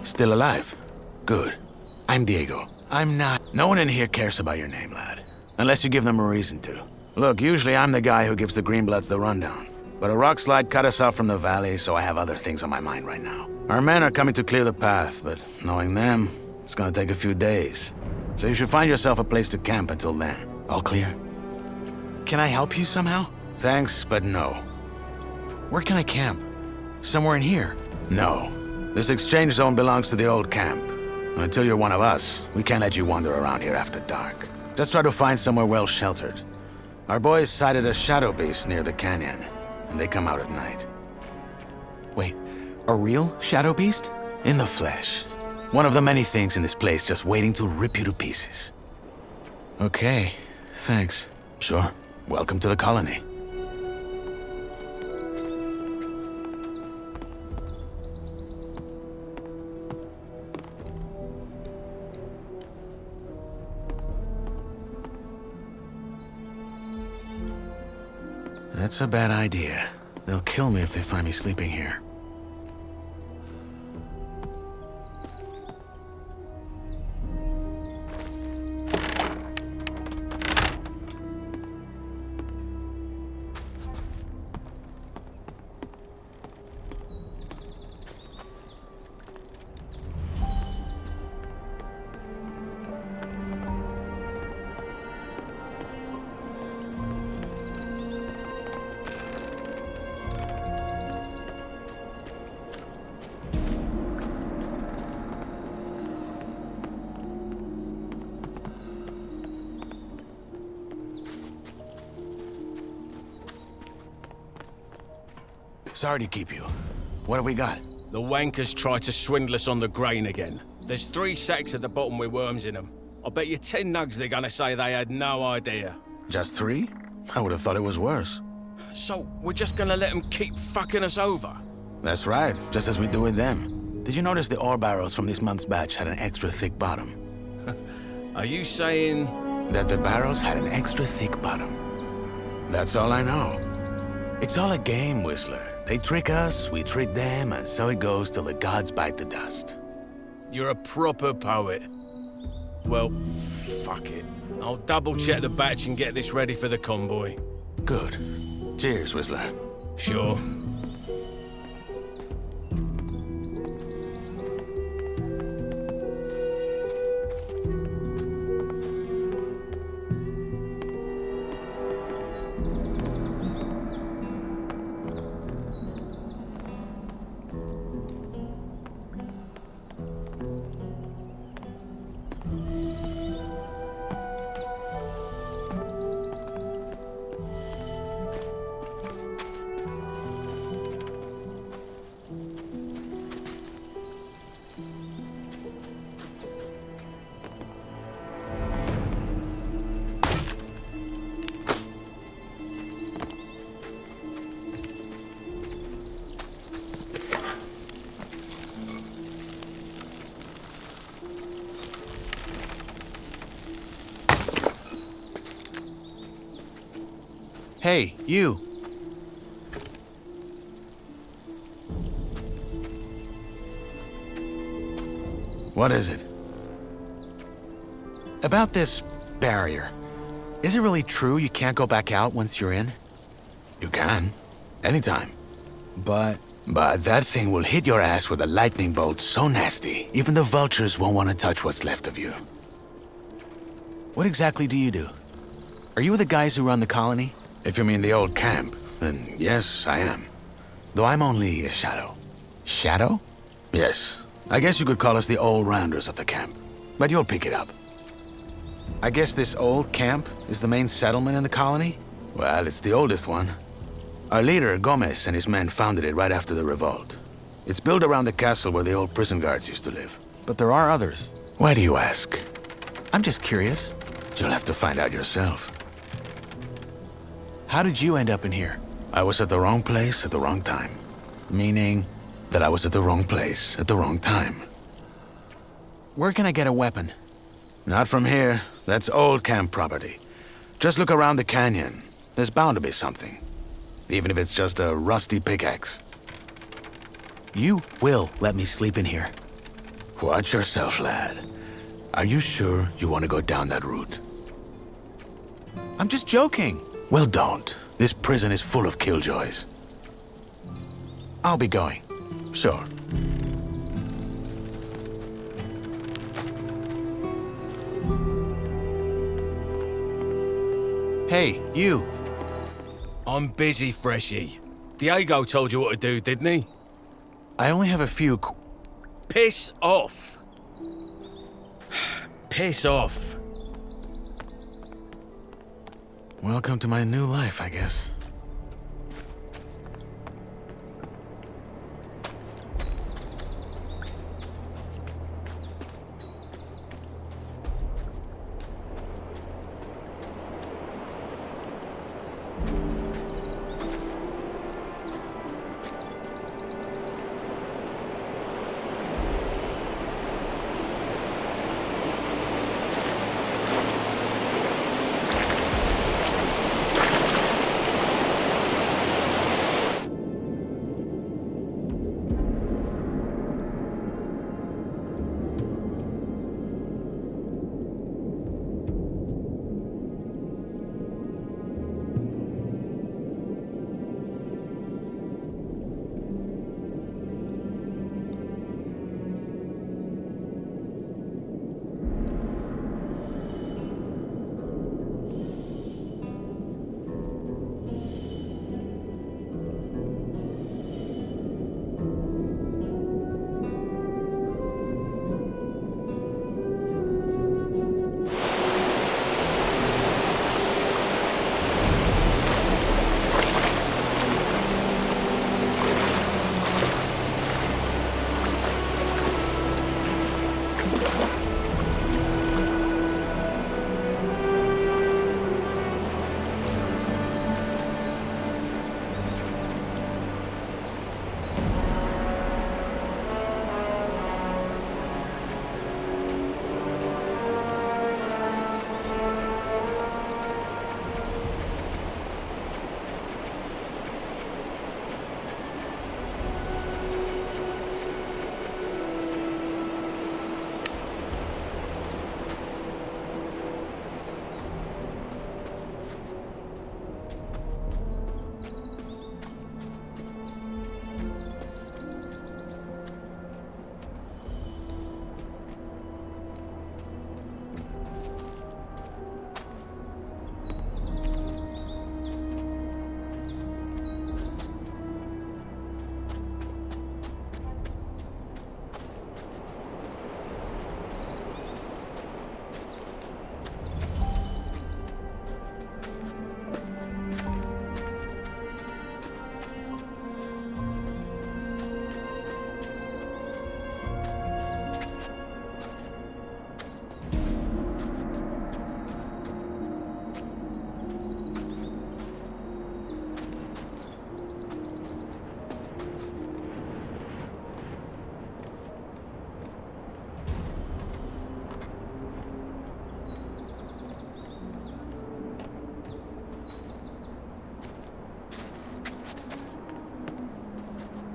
Still alive? Good. I'm Diego. I'm not... No one in here cares about your name, lad. Unless you give them a reason to. Look, usually I'm the guy who gives the Greenbloods the rundown. But a rock slide cut us off from the valley, so I have other things on my mind right now. Our men are coming to clear the path, but knowing them, it's gonna take a few days. So you should find yourself a place to camp until then. All clear? Can I help you somehow? Thanks, but no. Where can I camp? Somewhere in here? No. This exchange zone belongs to the old camp. Until you're one of us, we can't let you wander around here after dark. Just try to find somewhere well sheltered. Our boys sighted a shadow beast near the canyon, and they come out at night. Wait, a real shadow beast? In the flesh. One of the many things in this place just waiting to rip you to pieces. Okay, thanks. Sure. Welcome to the colony. That's a bad idea. They'll kill me if they find me sleeping here. Sorry to keep you. What have we got? The wankers tried to swindle us on the grain again. There's 3 sacks at the bottom with worms in them. I bet you 10 nugs they're gonna say they had no idea. Just 3? I would have thought it was worse. So, we're just gonna let them keep fucking us over? That's right, just as we do with them. Did you notice the ore barrels from this month's batch had an extra thick bottom? Are you saying... That the barrels had an extra thick bottom. That's all I know. It's all a game, Whistler. They trick us, we trick them, and so it goes till the gods bite the dust. You're a proper poet. Well, fuck it. I'll double-check the batch and get this ready for the convoy. Good. Cheers, Whistler. Sure. Hey, you. What is it? About this barrier. Is it really true you can't go back out once you're in? You can. Anytime. But that thing will hit your ass with a lightning bolt so nasty, even the vultures won't want to touch what's left of you. what exactly do you do? Are you the guys who run the colony? If you mean the old camp, then yes, I am. Though I'm only a shadow. Shadow? Yes. I guess you could call us the all-rounders of the camp. But you'll pick it up. I guess this old camp is the main settlement in the colony? Well, it's the oldest one. Our leader, Gomez, and his men founded it right after the revolt. It's built around the castle where the old prison guards used to live. But there are others. Why do you ask? I'm just curious. You'll have to find out yourself. How did you end up in here? I was at the wrong place at the wrong time. Meaning? That I was at the wrong place at the wrong time. Where can I get a weapon? Not from here. That's old camp property. Just look around the canyon. There's bound to be something. Even if it's just a rusty pickaxe. You will let me sleep in here. Watch yourself, lad. Are you sure you want to go down that route? I'm just joking. Well, don't. This prison is full of killjoys. I'll be going. Sure. Hey, you. I'm busy, Freshie. Diego told you what to do, didn't he? I only have a few Piss off. Piss off. Welcome to my new life, I guess.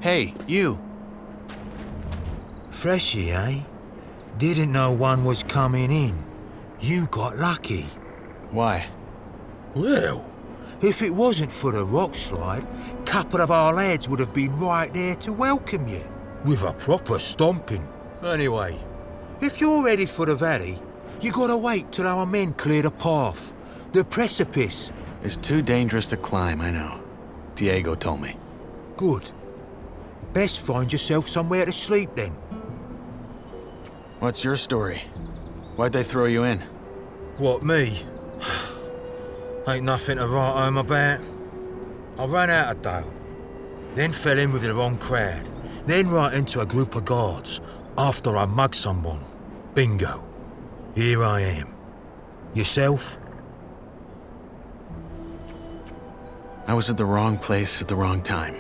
Hey, you. Freshie, eh? Didn't know one was coming in. You got lucky. Why? Well, if it wasn't for the rock slide, couple of our lads would have been right there to welcome you. With a proper stomping. Anyway, if you're ready for the valley, you gotta wait till our men clear the path. The precipice. It's too dangerous to climb, I know. Diego told me. Good. Best find yourself somewhere to sleep then. What's your story? Why'd they throw you in? What, me? Ain't nothing to write home about. I ran out of Dale, then fell in with the wrong crowd, then right into a group of guards after I mugged someone. Bingo. Here I am. Yourself? I was at the wrong place at the wrong time.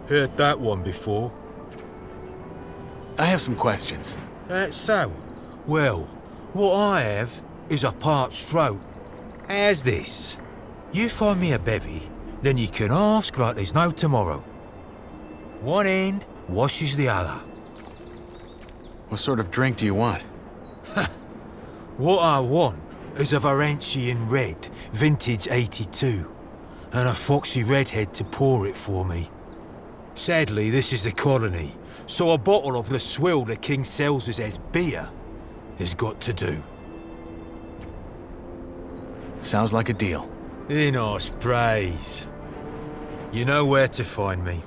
Heard that one before. I have some questions. That's so. Well, what I have is a parched throat. How's this? You find me a bevy, then you can ask like there's no tomorrow. One end washes the other. What sort of drink do you want? What I want is a Varantian Red, vintage 82, and a foxy redhead to pour it for me. Sadly, this is the colony, so a bottle of the swill the king sells us as beer has got to do. Sounds like a deal. Inos praise. You know where to find me.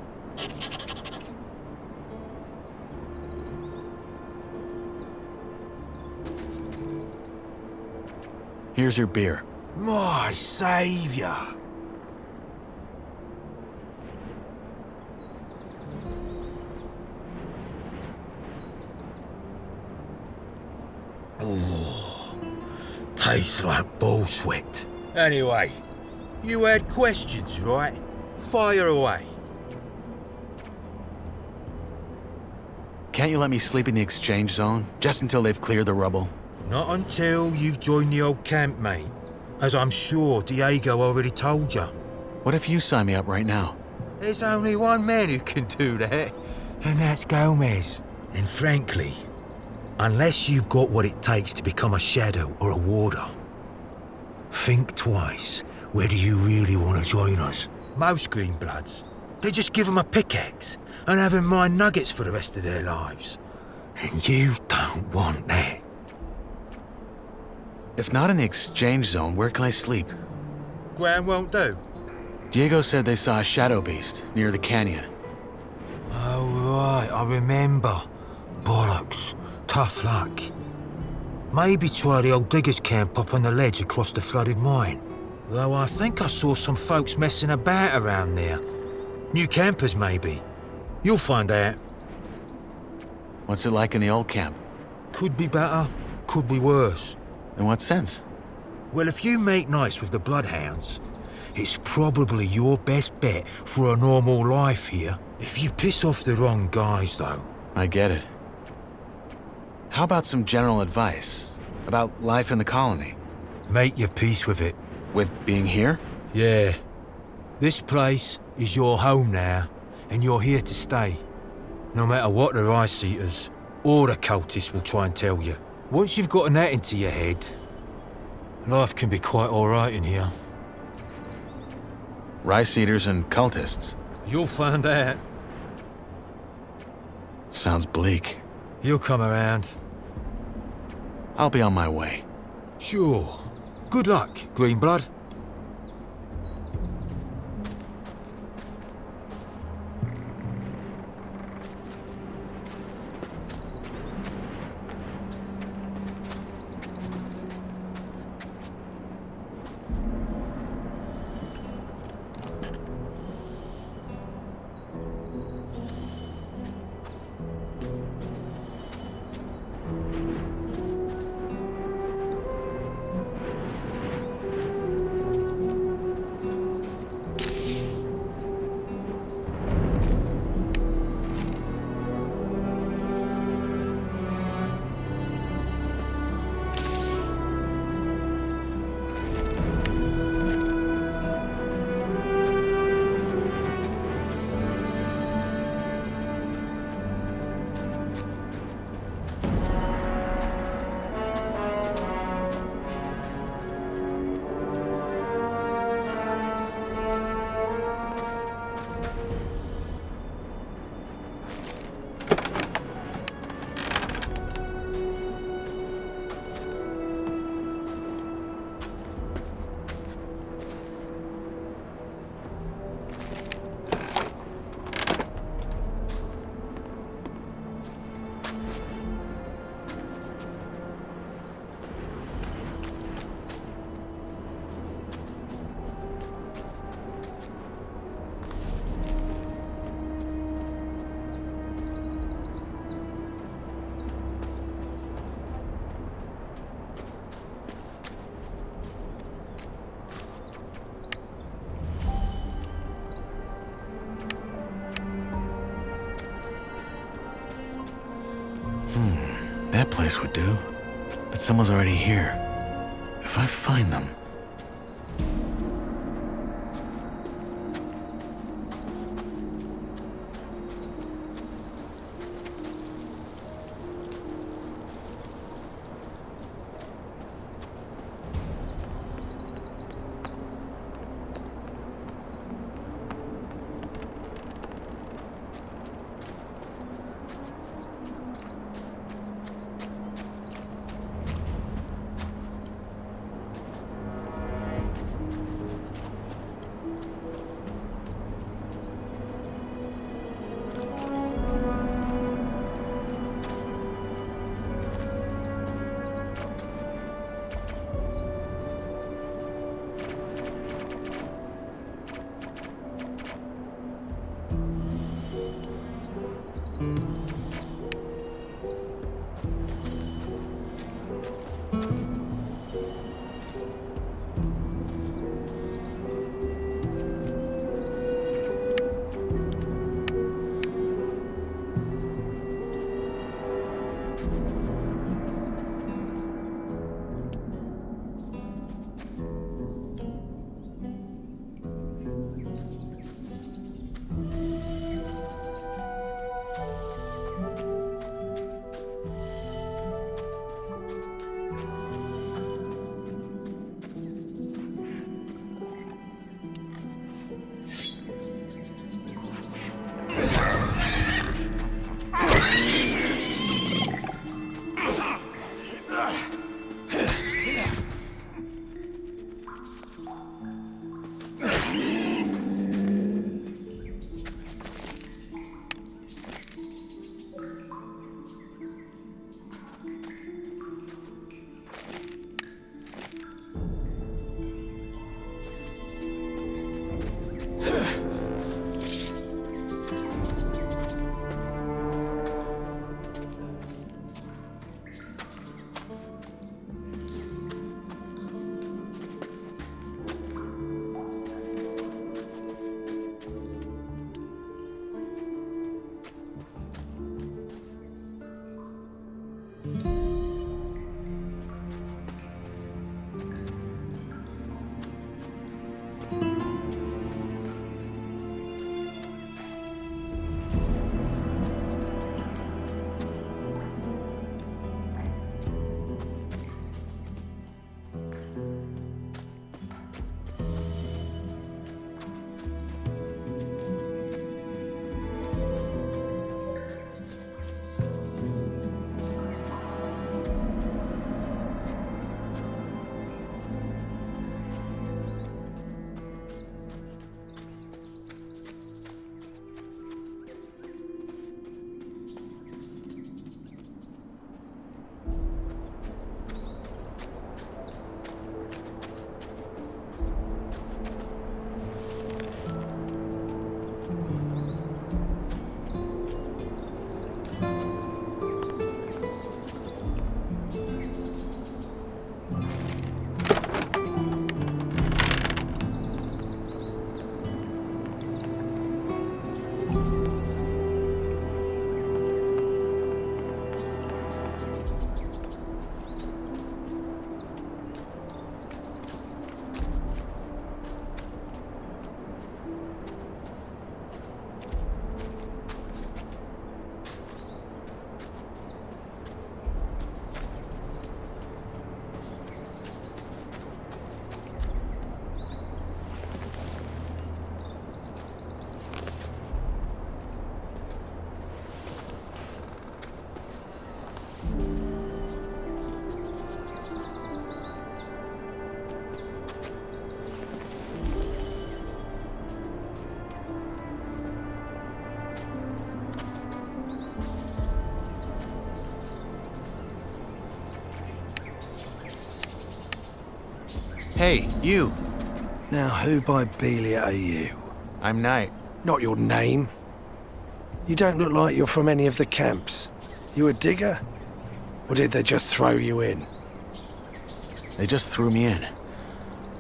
Here's your beer. My saviour! Oh, tastes like bull sweat. Anyway, you had questions, right? Fire away. Can't you let me sleep in the exchange zone, just until they've cleared the rubble? Not until you've joined the old camp, mate. As I'm sure Diego already told you. What if you sign me up right now? There's only one man who can do that, and that's Gomez. And frankly, unless you've got what it takes to become a shadow or a warder, think twice whether you really want to join us. Most Greenbloods, they just give them a pickaxe and have them mine nuggets for the rest of their lives. And you don't want that. If not in the exchange zone, where can I sleep? Ground won't do. Diego said they saw a shadow beast near the canyon. Oh, right, I remember. Bollocks. Tough luck. Maybe try the old diggers' camp up on the ledge across the flooded mine. Though I think I saw some folks messing about around there. New campers, maybe. You'll find out. What's it like in the old camp? Could be better, could be worse. In what sense? Well, if you make nice with the Bloodhounds, it's probably your best bet for a normal life here. If you piss off the wrong guys, though. I get it. How about some general advice about life in the colony? Make your peace with it. With being here? Yeah. This place is your home now, and you're here to stay. No matter what the Rice-Eaters or the cultists will try and tell you. Once you've gotten that into your head, life can be quite alright in here. Rice-Eaters and cultists? You'll find out. Sounds bleak. You'll come around. I'll be on my way. Sure. Good luck, Greenblood. That place would do. But someone's already here. If I find them... Hey, you. Now, who by Belia are you? I'm Knight. Not your name. You don't look like you're from any of the camps. You a digger? Or did they just throw you in? They just threw me in.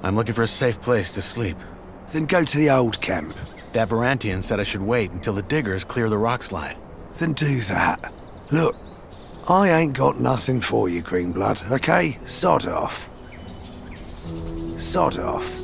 I'm looking for a safe place to sleep. Then go to the old camp. Davarantian said I should wait until the diggers clear the rock slide. Then do that. Look, I ain't got nothing for you, Greenblood, okay? Sod off. Sod off.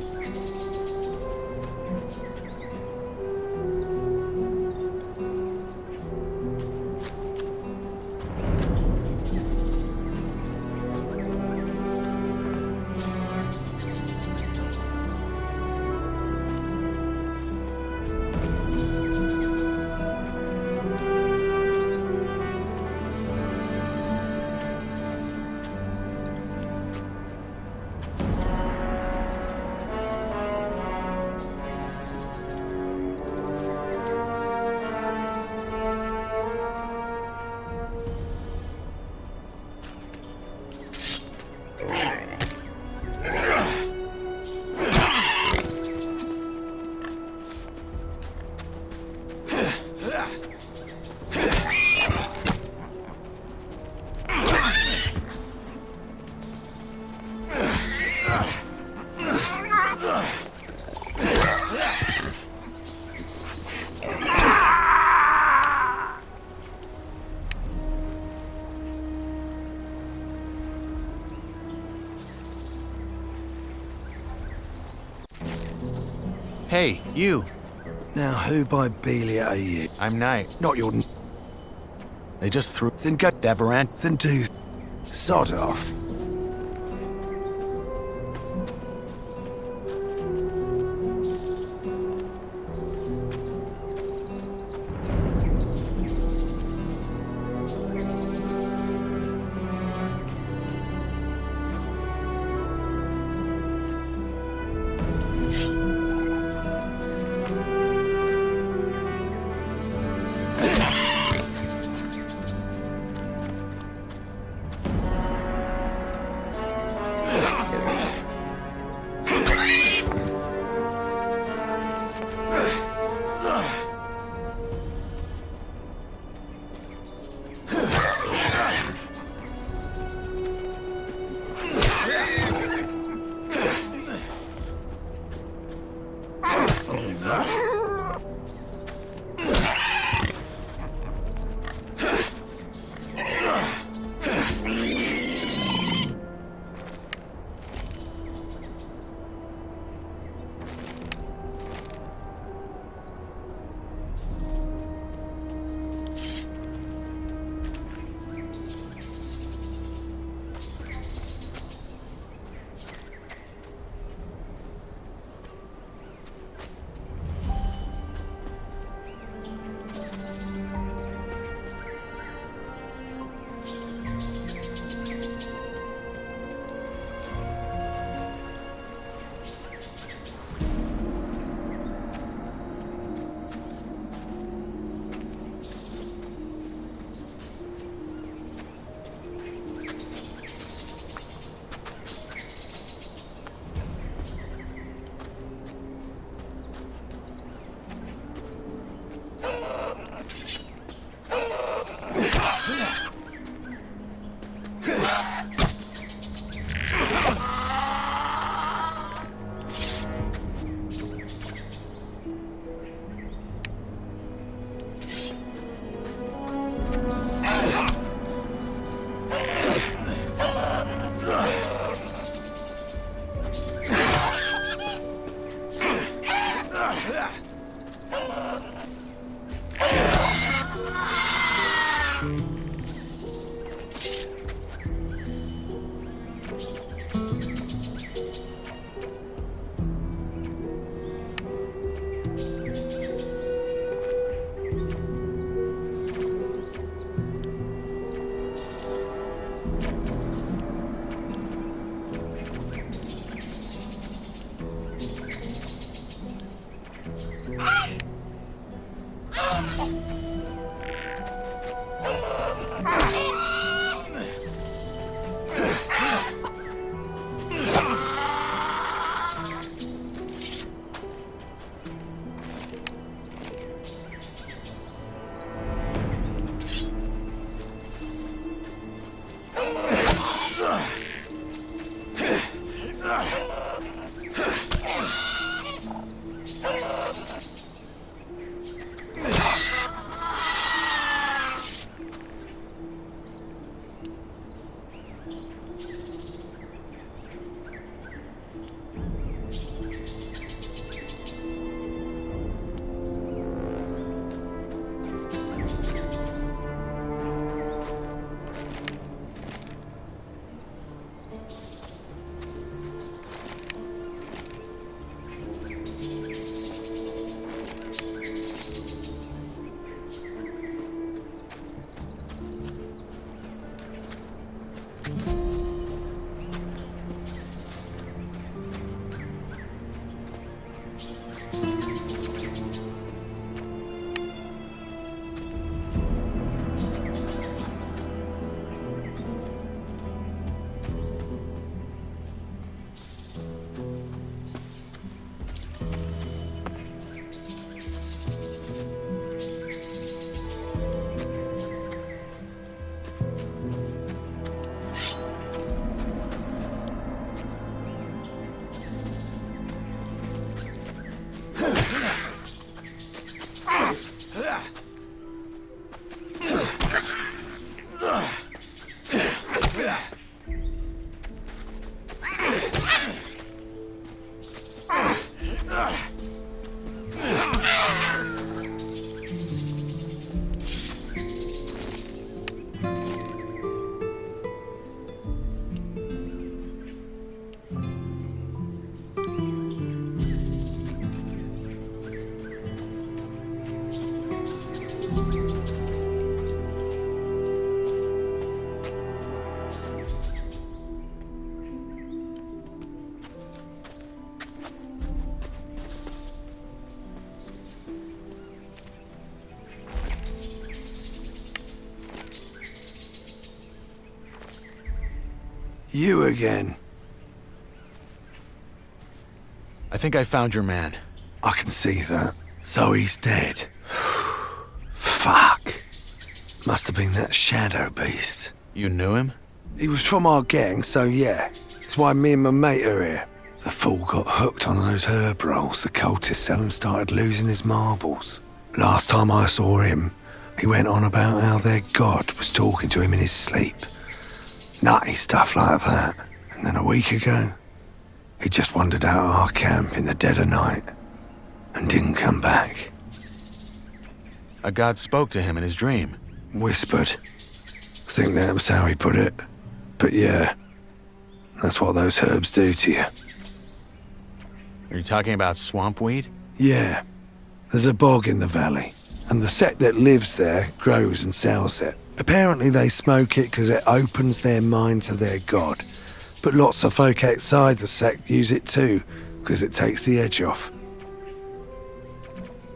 Hey, you. Now, who by Belia are you? I'm Knight. Not your... They just threw... Then go... Davarant... Then do... Sod off. You again. I think I found your man. I can see that. So he's dead. Fuck. Must have been that shadow beast. You knew him? He was from our gang, so yeah. It's why me and my mate are here. The fool got hooked on those herb rolls the cultists sell and started losing his marbles. Last time I saw him, he went on about how their god was talking to him in his sleep. Nutty stuff like that. And then a week ago, he just wandered out of our camp in the dead of night and didn't come back. A god spoke to him in his dream. Whispered. I think that was how he put it. But yeah, that's what those herbs do to you. Are you talking about swamp weed? Yeah. There's a bog in the valley, and the sect that lives there grows and sells it. Apparently they smoke it because it opens their mind to their god. But lots of folk outside the sect use it too, because it takes the edge off.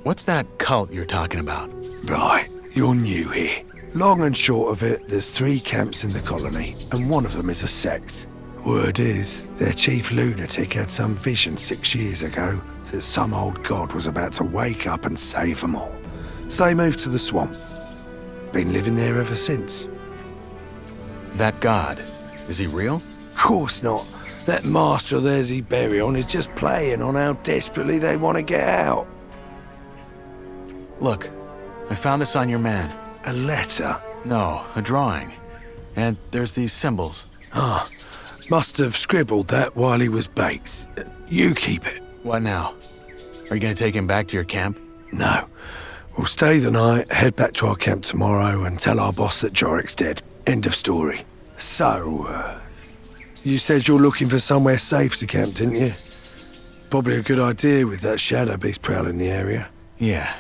What's that cult you're talking about? Right, you're new here. Long and short of it, there's 3 camps in the colony, and one of them is a sect. Word is, their chief lunatic had some vision 6 years ago that some old god was about to wake up and save them all. So they moved to the swamp. Been living there ever since. That god, is he real? Course not. That master of theirs he bury on is just playing on how desperately they want to get out. Look, I found this on your man. A letter? No, a drawing. And there's these symbols. Ah, must have scribbled that while he was baked. You keep it. What now? Are you gonna take him back to your camp? No. We'll stay the night, head back to our camp tomorrow and tell our boss that Jorik's dead. End of story. So, you said you're looking for somewhere safe to camp, didn't you? Probably a good idea with that shadow beast prowling the area. Yeah.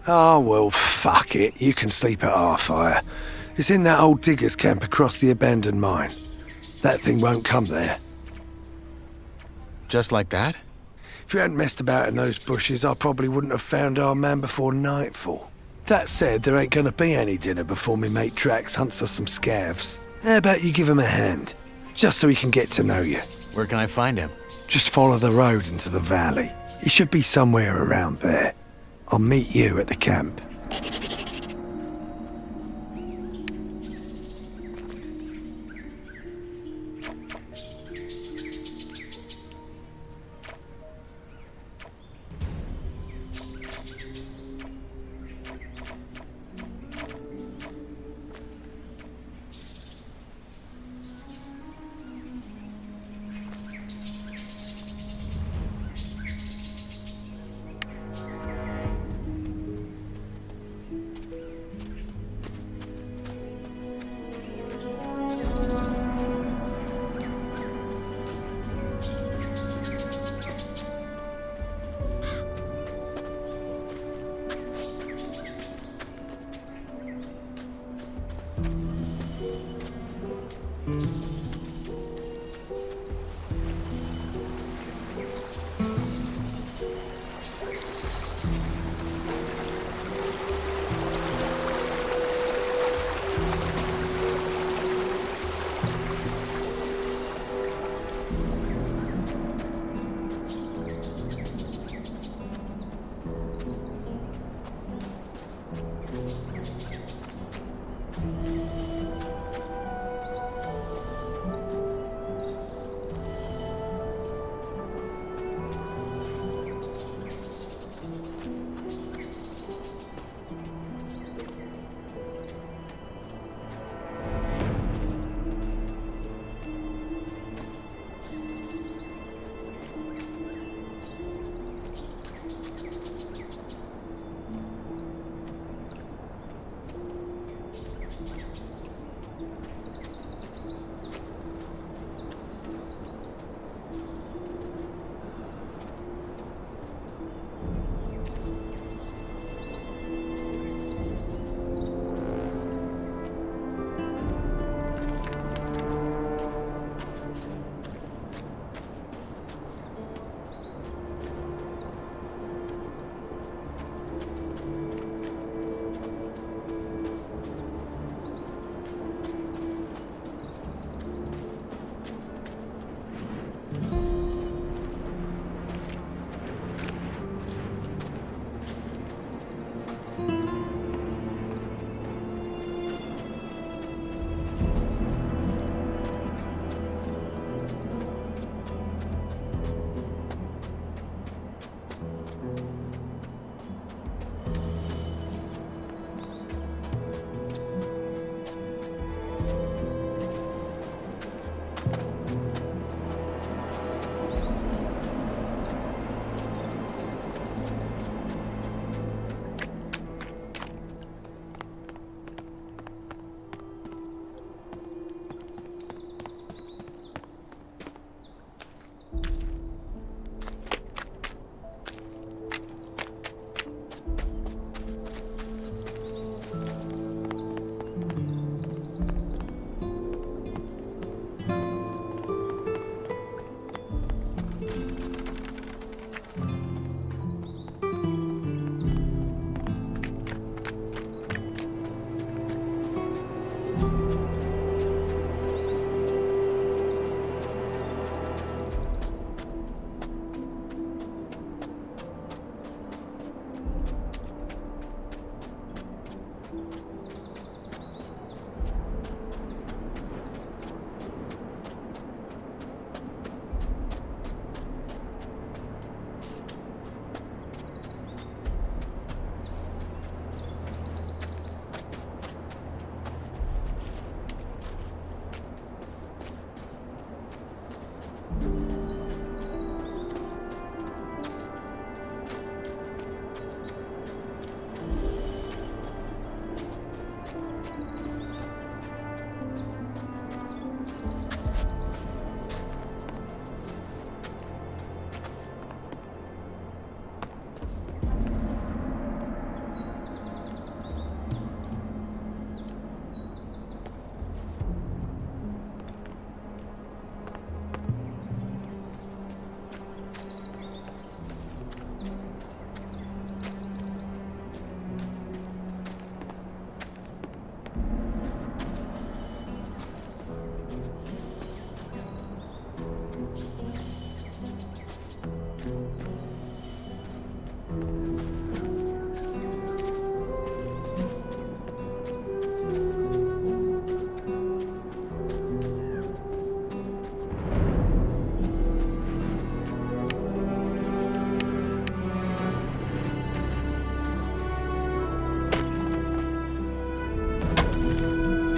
Oh, well, fuck it. You can sleep at our fire. It's in that old digger's camp across the abandoned mine. That thing won't come there. Just like that? If you hadn't messed about in those bushes, I probably wouldn't have found our man before nightfall. That said, there ain't gonna be any dinner before me mate Drax hunts us some scavs. How about you give him a hand? Just so he can get to know you. Where can I find him? Just follow the road into the valley. He should be somewhere around there. I'll meet you at the camp.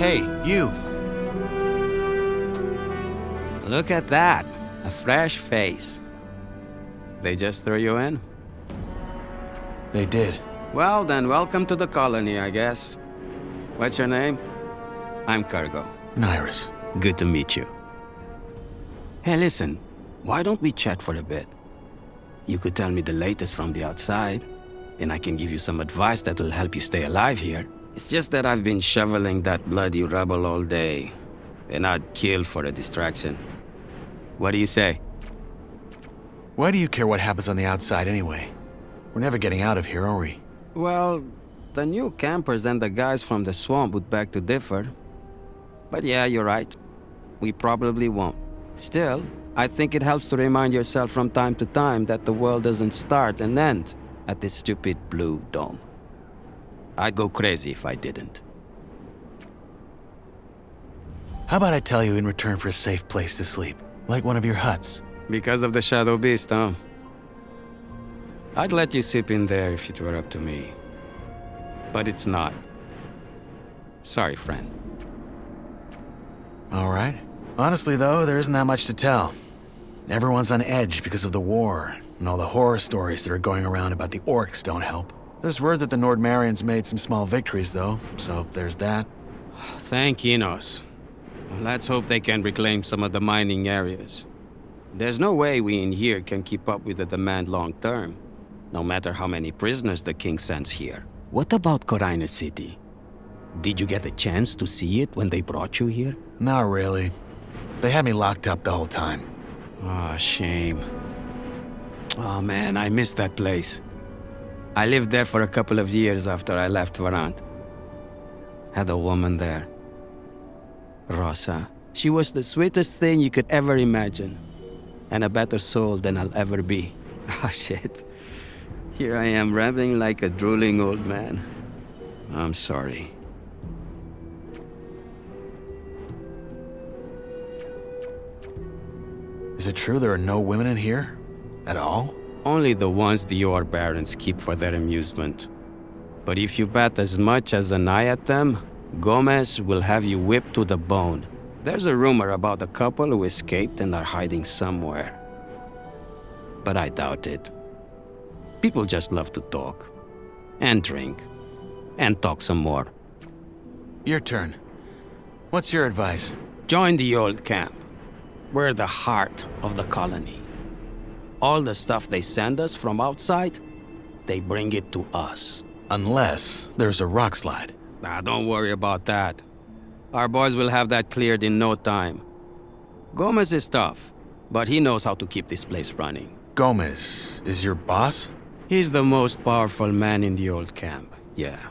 Hey, you! Look at that. A fresh face. They just threw you in? They did. Well, then welcome to the colony, I guess. What's your name? I'm Cargo. Nyras. Good to meet you. Hey, listen. Why don't we chat for a bit? You could tell me the latest from the outside, and I can give you some advice that will help you stay alive here. It's just that I've been shoveling that bloody rubble all day, and I'd kill for a distraction. What do you say? Why do you care what happens on the outside anyway? We're never getting out of here, are we? Well, the new campers and the guys from the swamp would beg to differ. But yeah, you're right. We probably won't. Still, I think it helps to remind yourself from time to time that the world doesn't start and end at this stupid blue dome. I'd go crazy if I didn't. How about I tell you in return for a safe place to sleep? Like one of your huts? Because of the Shadow Beast, huh? I'd let you sleep in there if it were up to me. But it's not. Sorry, friend. Alright. Honestly, though, there isn't that much to tell. Everyone's on edge because of the war, and all the horror stories that are going around about the orcs don't help. There's word that the Nordmarians made some small victories, though, so there's that. Thank Enos. Let's hope they can reclaim some of the mining areas. There's no way we in here can keep up with the demand long term, no matter how many prisoners the king sends here. What about Corina City? Did you get a chance to see it when they brought you here? Not really. They had me locked up the whole time. Ah, shame. Oh man, I miss that place. I lived there for a couple of years after I left Varant. Had a woman there. Rosa. She was the sweetest thing you could ever imagine. And a better soul than I'll ever be. Ah, shit. Here I am rambling like a drooling old man. I'm sorry. Is it true there are no women in here? At all? Only the ones the Yor Barons keep for their amusement. But if you bet as much as an eye at them, Gomez will have you whipped to the bone. There's a rumor about a couple who escaped and are hiding somewhere. But I doubt it. People just love to talk. And drink. And talk some more. Your turn. What's your advice? Join the old camp. We're the heart of the colony. All the stuff they send us from outside, they bring it to us. Unless there's a rock slide. Nah, don't worry about that. Our boys will have that cleared in no time. Gomez is tough, but he knows how to keep this place running. Gomez is your boss? He's the most powerful man in the old camp, yeah.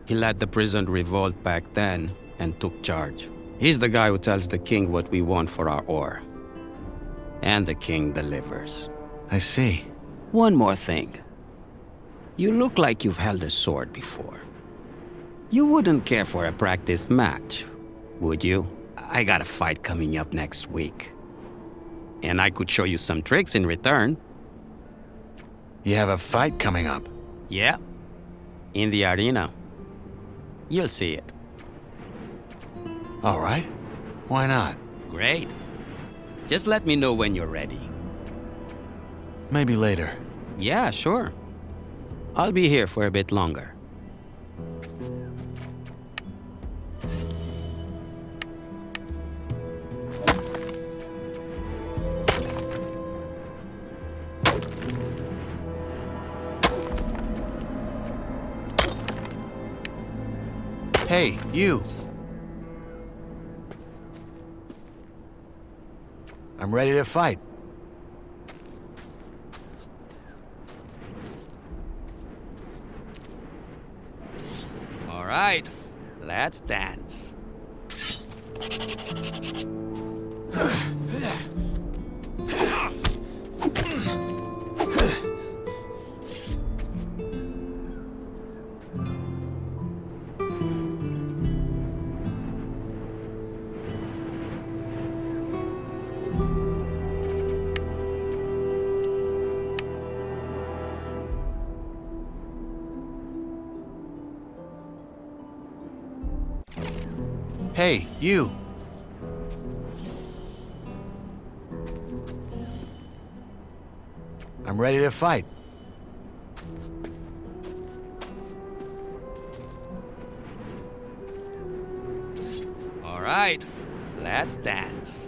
He led the prison revolt back then and took charge. He's the guy who tells the king what we want for our ore. And the king delivers. I see. One more thing. You look like you've held a sword before. You wouldn't care for a practice match, would you? I got a fight coming up next week. And I could show you some tricks in return. You have a fight coming up? Yeah. In the arena. You'll see it. All right. Why not? Great. Just let me know when you're ready. Maybe later. Yeah, sure. I'll be here for a bit longer. Hey, you! I'm ready to fight. All right, let's dance. Hey, you! I'm ready to fight. All right, let's dance.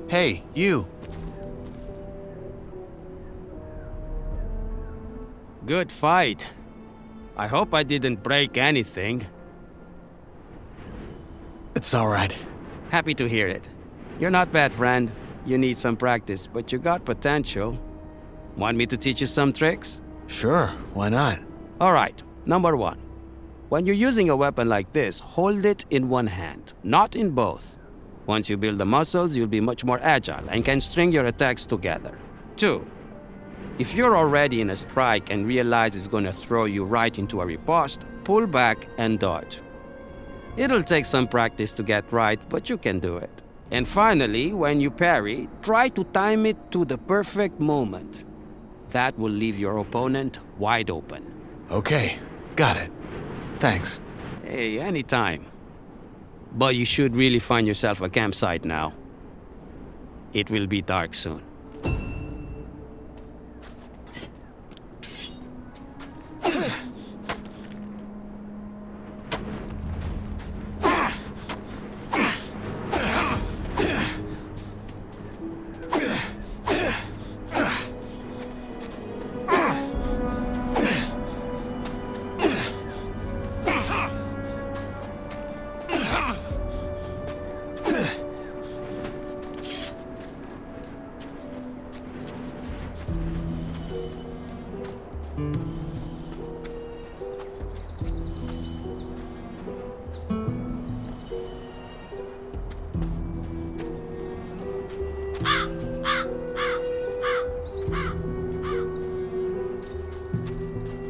Hey, you! Good fight. I hope I didn't break anything. It's alright. Happy to hear it. You're not bad, friend. You need some practice, but you got potential. Want me to teach you some tricks? Sure, why not? All right, number 1. When you're using a weapon like this, hold it in one hand, not in both. Once you build the muscles, you'll be much more agile and can string your attacks together. 2. If you're already in a strike and realize it's gonna throw you right into a riposte, pull back and dodge. It'll take some practice to get right, but you can do it. And finally, when you parry, try to time it to the perfect moment. That will leave your opponent wide open. Okay, got it. Thanks. Hey, anytime. But you should really find yourself a campsite now. It will be dark soon.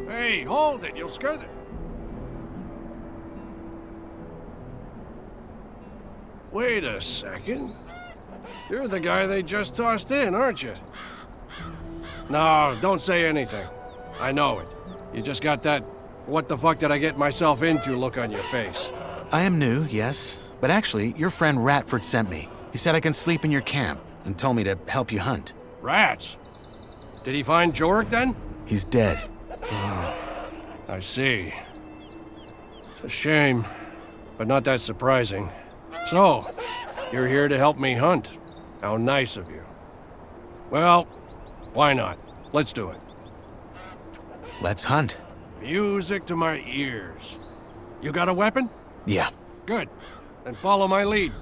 Hey, hold it, you'll scare them. Wait a second. You're the guy they just tossed in, aren't you? No, don't say anything. I know it. You just got that what the fuck did I get myself into look on your face. I am new, yes. But actually, your friend Ratford sent me. He said I can sleep in your camp and told me to help you hunt. Rats? Did he find Jorg then? He's dead. I see. It's a shame, but not that surprising. So, you're here to help me hunt. How nice of you. Well, why not? Let's do it. Let's hunt. Music to my ears. You got a weapon? Yeah. Good. Then follow my lead.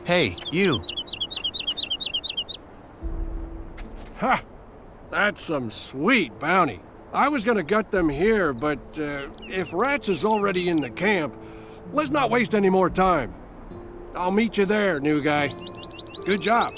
Hey, you. Ha! That's some sweet bounty. I was gonna gut them here, but if Rats is already in the camp, let's not waste any more time. I'll meet you there, new guy. Good job.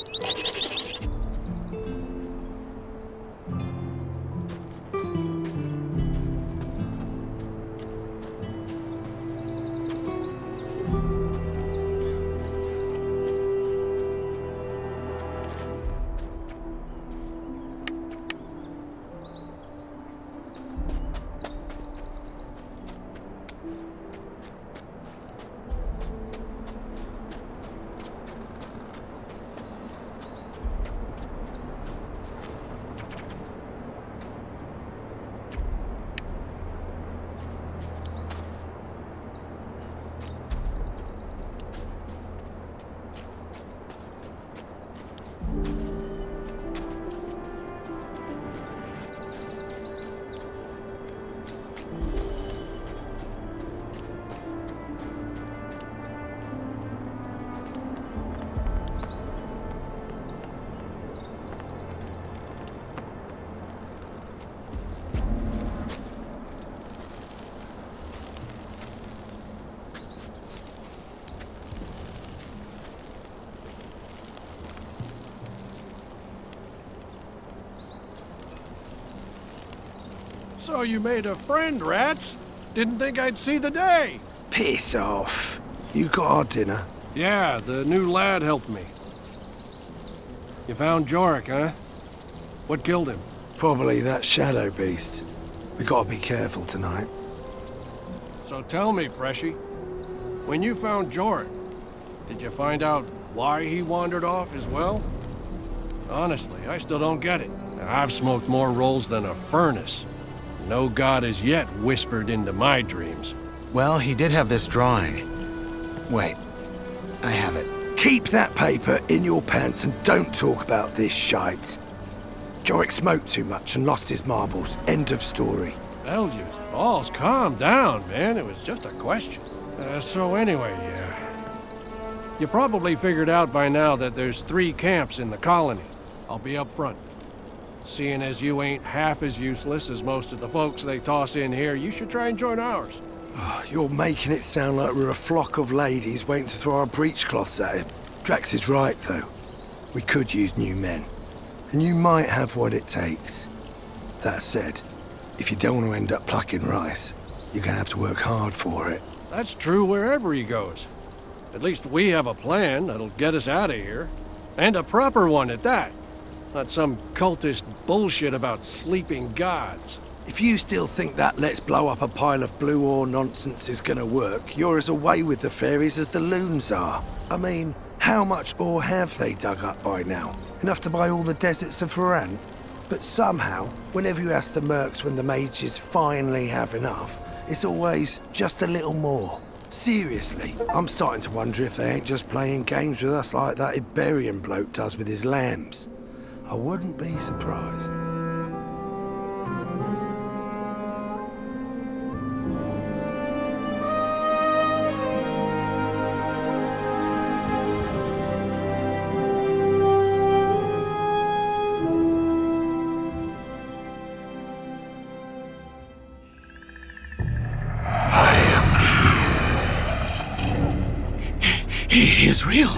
So you made a friend, Rats? Didn't think I'd see the day. Piss off. You got our dinner? Yeah, the new lad helped me. You found Jorik, huh? What killed him? Probably that shadow beast. We gotta be careful tonight. So tell me, Freshie, when you found Jorik, did you find out why he wandered off as well? Honestly, I still don't get it. I've smoked more rolls than a furnace. No god has yet whispered into my dreams. Well, he did have this drawing. Wait, I have it. Keep that paper in your pants and don't talk about this shite. Jorik smoked too much and lost his marbles. End of story. Elliot, balls, calm down, man. It was just a question. So anyway, you probably figured out by now that there's 3 camps in the colony. I'll be up front. Seeing as you ain't half as useless as most of the folks they toss in here, you should try and join ours. Oh, you're making it sound like we're a flock of ladies waiting to throw our breechcloths at him. Drax is right, though. We could use new men. And you might have what it takes. That said, if you don't want to end up plucking rice, you're gonna have to work hard for it. That's true wherever he goes. At least we have a plan that'll get us out of here. And a proper one at that. Not some cultist bullshit about sleeping gods. If you still think that let's blow up a pile of blue ore nonsense is gonna work, you're as away with the fairies as the loons are. I mean, how much ore have they dug up by now? Enough to buy all the deserts of Varan? But somehow, whenever you ask the mercs when the mages finally have enough, it's always just a little more. Seriously, I'm starting to wonder if they ain't just playing games with us like that Iberian bloke does with his lambs. I wouldn't be surprised. He is real.